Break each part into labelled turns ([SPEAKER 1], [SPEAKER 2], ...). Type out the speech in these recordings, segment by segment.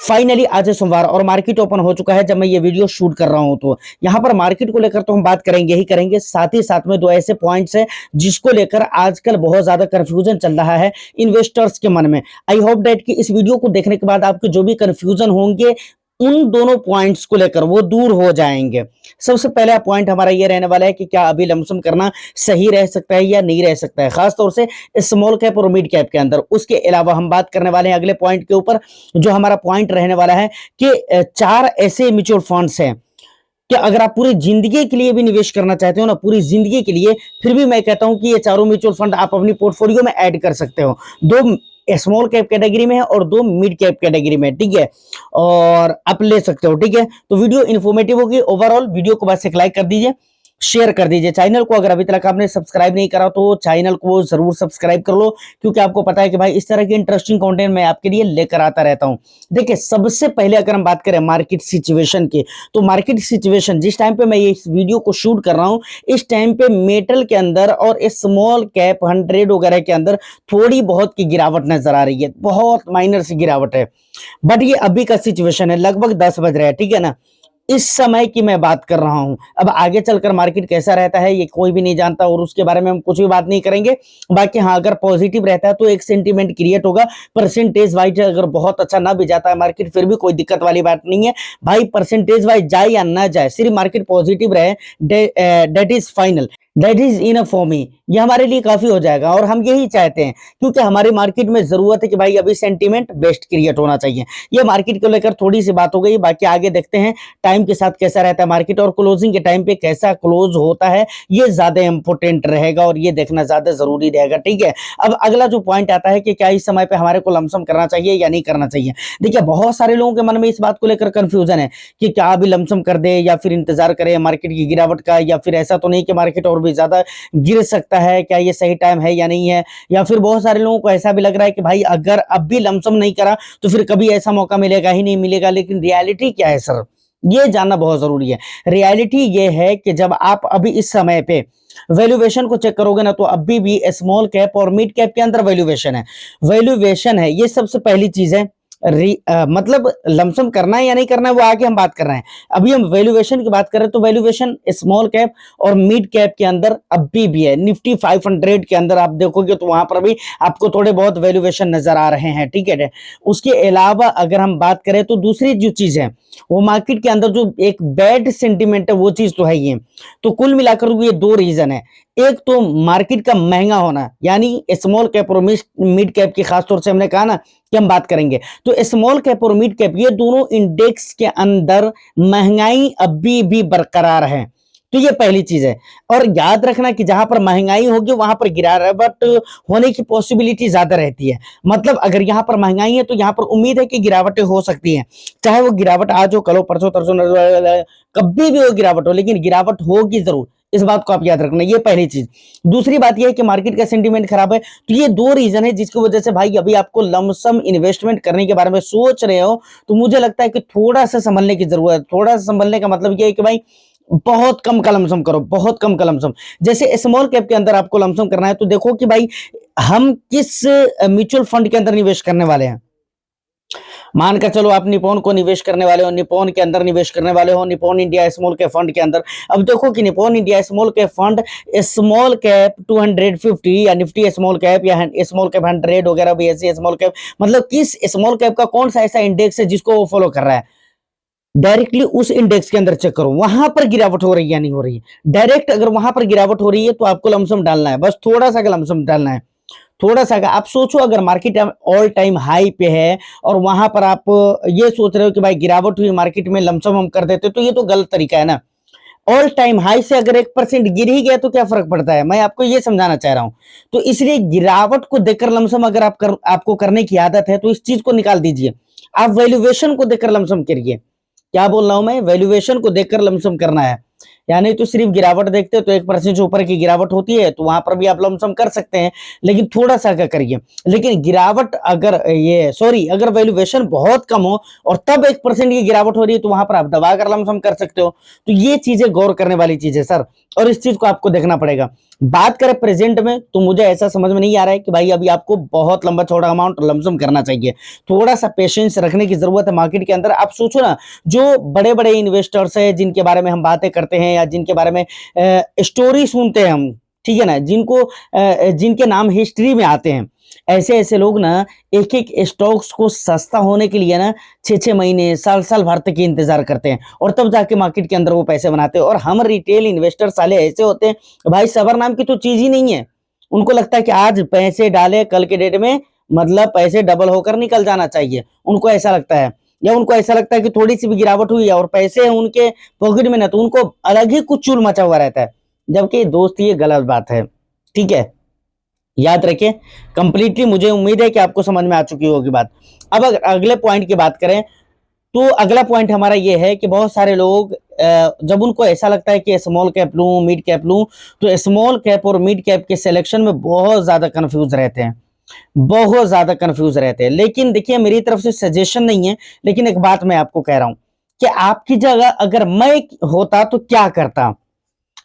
[SPEAKER 1] Finally आज है सोमवार और मार्केट ओपन हो चुका है जब मैं ये वीडियो शूट कर रहा हूं। तो यहां पर मार्केट को लेकर तो हम बात करेंगे ही करेंगे, साथ ही साथ में दो ऐसे पॉइंट्स हैं जिसको लेकर आजकल बहुत ज्यादा कंफ्यूजन चल रहा है इन्वेस्टर्स के मन में। आई होप डेट कि इस वीडियो को देखने के बाद आपके जो भी कंफ्यूजन होंगे उन दोनों पॉइंट्स को लेकर वो दूर हो जाएंगे। सबसे पहला पॉइंट हमारा ये रहने वाला है कि क्या अभी लमसम करना सही रह सकता है या नहीं रह सकता है, खासतौर से स्मॉल कैप और मिड कैप के अंदर। उसके अलावा हम बात करने वाले हैं अगले पॉइंट के ऊपर, जो हमारा पॉइंट रहने वाला है कि चार ऐसे म्यूचुअल फंड्स हैं कि अगर आप पूरी जिंदगी के लिए भी निवेश करना चाहते हो ना, पूरी जिंदगी के लिए, फिर भी मैं कहता हूं कि ये चारों म्यूचुअल फंड आप अपनी पोर्टफोलियो में ऐड कर सकते हो। दो स्मॉल कैप कैटेगरी में है और दो मिड कैप कैटेगरी में, ठीक है, और आप ले सकते हो, ठीक है। तो वीडियो इन्फॉर्मेटिव होगी ओवरऑल। वीडियो को बस एक लाइक कर दीजिए, शेयर कर दीजिए। चैनल को अगर अभी तक आपने सब्सक्राइब नहीं करा तो चैनल को जरूर सब्सक्राइब कर लो, क्योंकि आपको पता है कि भाई इस तरह के इंटरेस्टिंग कंटेंट मैं आपके लिए लेकर आता रहता हूं। देखिए, सबसे पहले अगर हम बात करें मार्केट सिचुएशन की, तो मार्केट सिचुएशन जिस टाइम पे मैं इस वीडियो को शूट कर रहा हूं, इस टाइम पे मेटल के अंदर और स्मॉल कैप 100 वगैरह के अंदर थोड़ी बहुत की गिरावट नजर आ रही है, बहुत माइनर सी गिरावट है। बट ये अभी का सिचुएशन है, लगभग 10 बज रहा है, ठीक है ना, इस समय की मैं बात कर रहा हूं। अब आगे चलकर मार्केट कैसा रहता है ये कोई भी नहीं जानता और उसके बारे में हम कुछ भी बात नहीं करेंगे। बाकी हाँ, अगर पॉजिटिव रहता है तो एक सेंटीमेंट क्रिएट होगा। परसेंटेज वाइज अगर बहुत अच्छा ना भी जाता है मार्केट, फिर भी कोई दिक्कत वाली बात नहीं है भाई। परसेंटेज वाइज जाए या ना जाए, सिर्फ मार्केट पॉजिटिव रहे, that is final, that is enough for me. ये हमारे लिए काफी हो जाएगा और हम यही चाहते हैं, क्योंकि हमारी मार्केट में जरूरत है कि भाई अभी सेंटीमेंट बेस्ट क्रिएट होना चाहिए। ये मार्केट को लेकर थोड़ी सी बात हो गई, बाकी आगे देखते हैं टाइम के साथ कैसा रहता है मार्केट और क्लोजिंग के टाइम पे कैसा क्लोज होता है, ये ज्यादा इंपॉर्टेंट रहेगा और ये देखना ज्यादा जरूरी रहेगा, ठीक है। अब अगला जो पॉइंट आता है कि क्या इस समय पे हमारे को लमसम करना चाहिए या नहीं करना चाहिए। देखिए, बहुत सारे लोगों के मन में इस बात को लेकर कंफ्यूजन है कि क्या अभी लमसम कर दे या फिर इंतजार करें मार्केट की गिरावट का, या फिर ऐसा तो नहीं कि मार्केट और भी ज्यादा गिर सकता है, क्या ये सही टाइम है या नहीं है। या फिर बहुत सारे लोगों को ऐसा भी लग रहा है कि भाई अगर अब भी लमसम नहीं करा तो फिर कभी ऐसा मौका मिलेगा ही नहीं मिलेगा। लेकिन रियलिटी क्या है सर, ये जानना बहुत जरूरी है। रियलिटी ये है कि जब आप अभी इस समय पे वैल्यूएशन को चेक करोगे ना, तो अभी भी स्मॉल कैप और मिड कैप के अंदर वैल्यूएशन है। ये सबसे पहली चीज है। मतलब लमसम करना है या नहीं करना है वो आगे हम बात कर रहे हैं। अभी हम वैल्यूएशन की बात करें तो वैल्यूएशन स्मॉल कैप और मिड कैप के अंदर अभी भी है। निफ्टी 500 के अंदर आप देखोगे तो वहां पर भी आपको थोड़े बहुत वैल्यूएशन नजर आ रहे हैं, ठीक है। उसके अलावा अगर हम बात करें तो दूसरी जो चीज है वो मार्केट के अंदर जो एक बैड सेंटीमेंट है वो चीज तो है ही है। तो कुल मिलाकर ये दो रीजन है। एक तो मार्केट का महंगा होना, यानी स्मॉल कैप और मिड कैप की खासतौर से हमने कहा ना कि हम बात करेंगे, तो स्मॉल कैप और मिड कैप ये दोनों इंडेक्स के अंदर महंगाई अभी भी बरकरार है। तो ये पहली चीज है। और याद रखना कि जहां पर महंगाई होगी वहां पर गिरावट होने की पॉसिबिलिटी ज्यादा रहती है। मतलब अगर यहां पर महंगाई है तो यहां पर उम्मीद है कि गिरावटें हो सकती हैं, चाहे वो गिरावट आज हो, कल हो, परसों तरसों, कभी भी वो गिरावट हो, लेकिन गिरावट होगी जरूर। इस बात को आप याद रखना, ये पहली चीज। दूसरी बात यह है कि मार्केट का सेंटीमेंट खराब है। तो ये दो रीजन है जिसकी वजह से भाई अभी आपको लमसम इन्वेस्टमेंट करने के बारे में सोच रहे हो तो मुझे लगता है कि थोड़ा सा संभलने की जरूरत है। थोड़ा सा संभलने का मतलब यह है कि भाई बहुत कम का लमसम करो, बहुत कम का लमसम। जैसे स्मॉल कैप के अंदर आपको लमसम करना है तो देखो कि भाई हम किस म्यूचुअल फंड के अंदर निवेश करने वाले हैं। मानकर चलो आप निप्पॉन को निवेश करने वाले हो, निप्पॉन के अंदर निवेश करने वाले हो, Nippon India small cap fund के अंदर। अब देखो कि Nippon India small cap fund small cap 250 या निफ्टी स्मॉल कैप या स्मॉल कैप 100 वगैरह भी ऐसे स्मॉल कैप, मतलब किस स्मॉल कैप का कौन सा ऐसा इंडेक्स है जिसको वो फॉलो कर रहा है। डायरेक्टली उस इंडेक्स के अंदर चेक करो वहां पर गिरावट हो रही है या नहीं हो रही है। डायरेक्ट अगर वहां पर गिरावट हो रही है तो आपको लमसम डालना है, बस थोड़ा सा लमसम डालना है, थोड़ा सा। आप सोचो अगर मार्केट ऑल टाइम हाई पे है और वहां पर आप ये सोच रहे हो कि भाई गिरावट हुई मार्केट में लमसम हम कर देते, तो ये तो गलत तरीका है ना। ऑल टाइम हाई से अगर 1% गिर ही गया तो क्या फर्क पड़ता है, मैं आपको ये समझाना चाह रहा हूं। तो इसलिए गिरावट को देखकर लमसम अगर आपको करने की आदत है तो इस चीज को निकाल दीजिए। आप वैल्यूएशन को देखकर लमसम करिए। क्या बोल रहा हूं मैं, वैल्यूएशन को देखकर लमसम करना है। यानी तो सिर्फ गिरावट देखते हो तो 1% से ऊपर की गिरावट होती है तो वहां पर भी आप लमसम कर सकते हैं, लेकिन थोड़ा सा क्या करिए। लेकिन गिरावट अगर अगर वैल्यूएशन बहुत कम हो और तब 1% की गिरावट हो रही है तो वहां पर आप दबा कर लमसम कर सकते हो। तो ये चीजें गौर करने वाली चीज है सर, और इस चीज को आपको देखना पड़ेगा। बात करें प्रेजेंट में तो मुझे ऐसा समझ में नहीं आ रहा है कि भाई अभी आपको बहुत लंबा चौड़ा अमाउंट लमसम करना चाहिए। थोड़ा सा पेशेंस रखने की जरूरत है मार्केट के अंदर। आप सोचो ना, जो बड़े बड़े इन्वेस्टर्स है जिनके बारे में हम बातें करते हैं या जिनके बारे में स्टोरी सुनते हैं हम, ठीक है ना, जिनके नाम हिस्ट्री में आते हैं, ऐसे ऐसे लोग ना एक एक स्टॉक्स को सस्ता होने के लिए ना 6-6 महीने साल साल भर तक इंतजार करते हैं और तब जाके मार्केट के अंदर वो पैसे बनाते हैं। और हम रिटेल इन्वेस्टर साले ऐसे होते हैं, भाई सबर नाम की तो चीज ही नहीं है। उनको लगता है कि आज पैसे डाले कल के डेट में मतलब पैसे डबल होकर निकल जाना चाहिए, उनको ऐसा लगता है। या उनको ऐसा लगता है कि थोड़ी सी भी गिरावट हुई है और पैसे हैं उनके पॉकेट में ना, तो उनको अलग ही कुछ चूल मचा हुआ रहता है। जबकि दोस्त ये गलत बात है, ठीक है, याद रखिए। कंप्लीटली मुझे उम्मीद है कि आपको समझ में आ चुकी होगी बात। अब अगर अगले पॉइंट की बात करें तो अगला पॉइंट हमारा ये है कि बहुत सारे लोग जब उनको ऐसा लगता है कि स्मॉल कैप लूं मिड कैप लूं, तो स्मॉल कैप और मिड कैप के सिलेक्शन में बहुत ज्यादा कंफ्यूज रहते हैं, बहुत ज्यादा कंफ्यूज रहते हैं। लेकिन देखिए, मेरी तरफ से सजेशन नहीं है, लेकिन एक बात मैं आपको कह रहा हूं कि आपकी जगह अगर मैं होता तो क्या करता।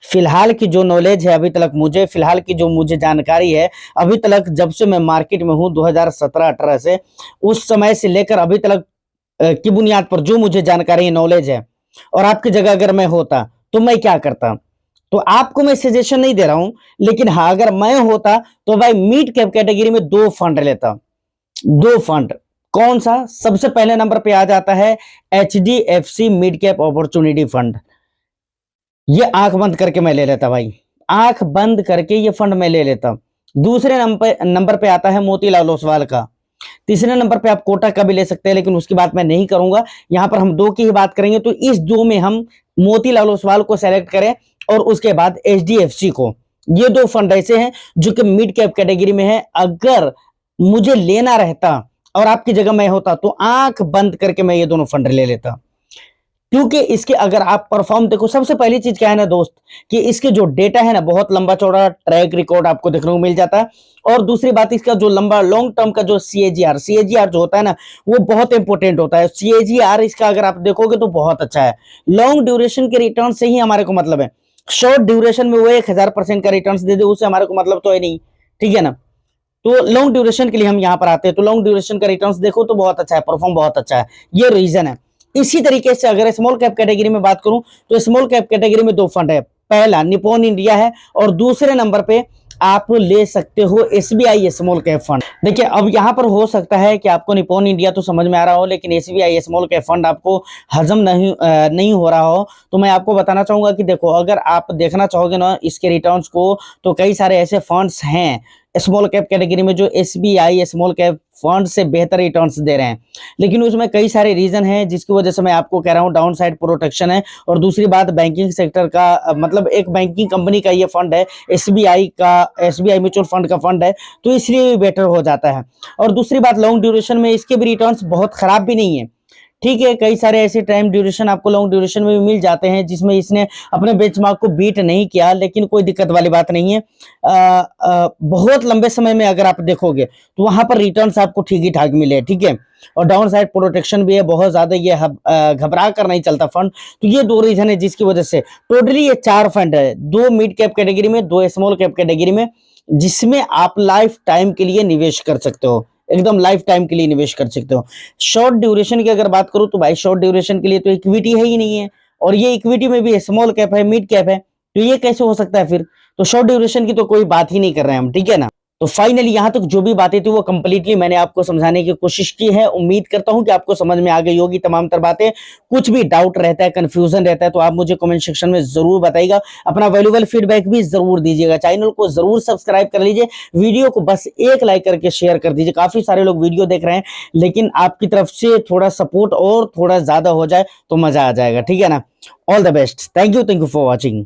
[SPEAKER 1] फिलहाल की जो नॉलेज है अभी तक मुझे, फिलहाल की जो मुझे जानकारी है अभी तक, जब से मैं मार्केट में हूं 2017-18 से, उस समय से लेकर अभी तक की बुनियाद पर जो मुझे जानकारी नॉलेज है, और आपकी जगह अगर मैं होता तो मैं क्या करता। तो आपको मैं सजेशन नहीं दे रहा हूं, लेकिन हाँ अगर मैं होता तो भाई मिड कैप कैटेगरी में 2 फंड लेता। 2 फंड कौन सा? सबसे पहले नंबर पे आ जाता है HDFC mid cap opportunity fund. ये आंख बंद करके मैं ले लेता भाई, आंख बंद करके ये फंड मैं ले लेता। दूसरे नंबर पे आता है मोतीलाल ओसवाल का। तीसरे नंबर पे आप कोटक का भी ले सकते हैं, लेकिन उसकी बात मैं नहीं करूंगा। यहां पर हम 2 की ही बात करेंगे, तो इस 2 में हम मोतीलाल ओसवाल को सेलेक्ट करें और उसके बाद HDFC को। ये 2 फंड ऐसे हैं जो कि मिड कैप कैटेगरी में है। अगर मुझे लेना रहता और आपकी जगह मैं होता तो आंख बंद करके मैं ये दोनों फंड ले लेता, क्योंकि इसके अगर आप परफॉर्म देखो, सबसे पहली चीज क्या है ना दोस्त, कि इसके जो डेटा है ना बहुत लंबा चौड़ा ट्रैक रिकॉर्ड आपको देखने को मिल जाता है। और दूसरी बात, इसका जो लंबा लॉन्ग टर्म का जो CAGR जो होता है ना, वो बहुत इंपॉर्टेंट होता है। CAGR इसका अगर आप देखोगे तो बहुत अच्छा है। लॉन्ग ड्यूरेशन के रिटर्न से ही हमारे को मतलब है। शॉर्ट ड्यूरेशन में वो 1000% का रिटर्न दे दे, उससे हमारे को मतलब तो है नहीं, ठीक है ना। तो लॉन्ग ड्यूरेशन के लिए हम यहाँ पर आते हैं, तो लॉन्ग ड्यूरेशन का रिटर्न्स देखो तो बहुत अच्छा है, परफॉर्म बहुत अच्छा है, ये रीजन है। इसी तरीके से अगर स्मॉल कैप कैटेगरी में बात करूं तो स्मॉल कैप कैटेगरी में 2 फंड है। पहला निप्पॉन इंडिया है और दूसरे नंबर पे आप ले सकते हो SBI स्मॉल कैप फंड। देखिए, अब यहाँ पर हो सकता है कि आपको निप्पॉन इंडिया तो समझ में आ रहा हो, लेकिन SBI स्मॉल कैप फंड आपको हजम नहीं हो रहा हो। तो मैं आपको बताना चाहूंगा कि देखो, अगर आप देखना चाहोगे ना इसके रिटर्न्स को, तो कई सारे ऐसे फंड्स हैं स्मॉल कैप कैटेगरी में जो SBI स्मॉल कैप फंड से बेहतर रिटर्न्स दे रहे हैं। लेकिन उसमें कई सारे रीजन हैं जिसकी वजह से मैं आपको कह रहा हूँ डाउन साइड प्रोटेक्शन है। और दूसरी बात, बैंकिंग सेक्टर का मतलब एक बैंकिंग कंपनी का ये फंड है, SBI म्यूचुअल फंड का फंड है, तो इसलिए बेटर हो जाता है। और दूसरी बात, लॉन्ग ड्यूरेशन में इसके भी रिटर्न्स बहुत खराब भी नहीं है, ठीक है। कई सारे ऐसे टाइम ड्यूरेशन आपको लॉन्ग ड्यूरेशन में भी मिल जाते हैं जिसमें इसने अपने बेंचमार्क को बीट नहीं किया, लेकिन कोई दिक्कत वाली बात नहीं है। बहुत लंबे समय में अगर आप देखोगे तो वहां पर रिटर्न्स आपको ठीक ही ठाक मिले, ठीक है। और डाउन साइड प्रोटेक्शन भी है बहुत ज्यादा, ये घबरा कर नहीं चलता फंड। तो ये 2 रीजन है जिसकी वजह से टोटली ये 4 फंड है, 2 मिड कैप कैटेगरी में, 2 स्मॉल कैप कैटेगरी में, जिसमें आप लाइफ टाइम के लिए निवेश कर सकते हो, एकदम लाइफ टाइम के लिए निवेश कर सकते हो। शॉर्ट ड्यूरेशन की अगर बात करूं तो भाई शॉर्ट ड्यूरेशन के लिए तो इक्विटी है ही नहीं है, और ये इक्विटी में भी स्मॉल कैप है मिड कैप है, तो ये कैसे हो सकता है फिर? तो शॉर्ट ड्यूरेशन की तो कोई बात ही नहीं कर रहे हैं हम, ठीक है ना। तो फाइनली यहाँ तक जो भी बातें थी वो कंप्लीटली मैंने आपको समझाने की कोशिश की है। उम्मीद करता हूँ कि आपको समझ में आ गई होगी तमाम तर बातें। कुछ भी डाउट रहता है, कंफ्यूजन रहता है, तो आप मुझे कमेंट सेक्शन में जरूर बताइएगा। अपना वैल्यूएबल फीडबैक भी जरूर दीजिएगा। चैनल को जरूर सब्सक्राइब कर लीजिए, वीडियो को बस एक लाइक करके शेयर कर दीजिए। काफी सारे लोग वीडियो देख रहे हैं, लेकिन आपकी तरफ से थोड़ा सपोर्ट और थोड़ा ज्यादा हो जाए तो मजा आ जाएगा, ठीक है ना। All the best, thank you for watching.